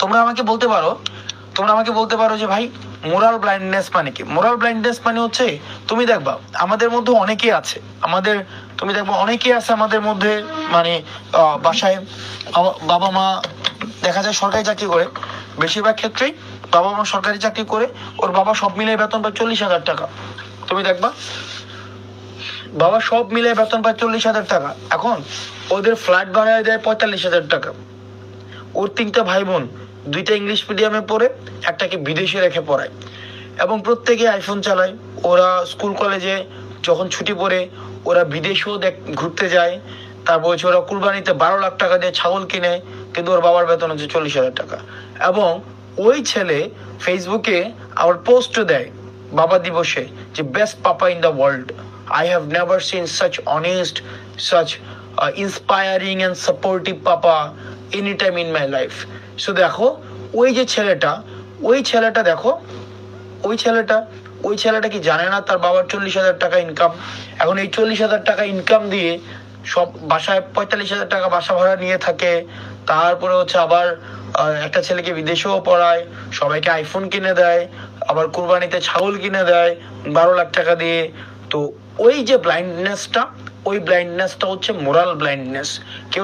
তোমরা আমাকে বলতে পারো যে ভাই মোরাল ব্লাইন্ডনেস মানে কি? মোরাল ব্লাইন্ডনেস মানে হচ্ছে, তুমি দেখবা আমাদের মধ্যে অনেকেই আছে, আমাদের মধ্যে, মানে বাসায় বাবা মা দেখা যায় সরকারি চাকরি করে, বেশিরভাগ ক্ষেত্রেই বাবা মা সরকারি চাকরি করে, ওর বাবা সব মিলিয়ে বেতন পায় 40,000 টাকা। তুমি দেখবা বাবা সব মিলিয়ে বেতন পায় 40,000 টাকা। এখন ওদের ফ্ল্যাট ভাড়ায় দেয় 45,000 টাকা। ওর 3টা ভাই বোন, 2টা ইংলিশ মিডিয়ামে পড়ে, একটাকে বিদেশে রেখে পড়ায়, এবং প্রত্যেকে আইফোন চালায়। ওরা স্কুল কলেজে যখন ছুটি পড়ে ওরা বিদেশেও ঘুরতে যায়। তারপর হচ্ছে ওরা কুরবানিতে 12 লাখ টাকা দিয়ে ছাগল কিনে, কিন্তু ওর বাবার বেতন হচ্ছে 40,000 টাকা। এবং ওই ছেলে ফেসবুকে আবার পোস্ট দেয় বাবা দিবসে যে best papa in the world, I have never seen such honest, such inspiring and supportive papa anytime in my life. So দেখো ওই ছেলেটা কি জানে না তার বাবার 40,000 টাকা ইনকাম? এখন এই 40,000 টাকা ইনকাম দিয়ে সব বাসায় 45,000 টাকা বাসা ভাড়া নিয়ে থাকে। তারপরে হচ্ছে আবার একটা ছেলেকে বিদেশেও পড়ায়, সবাইকে আইফোন কিনে দেয়, আবার কুরবানিতে ছাগল কিনে দেয় 12 লাখ টাকা দিয়ে। তো ওই যে ব্লাইন্ডনেসটা হচ্ছে মোরাল ব্লাইন্ডনেস। কেউ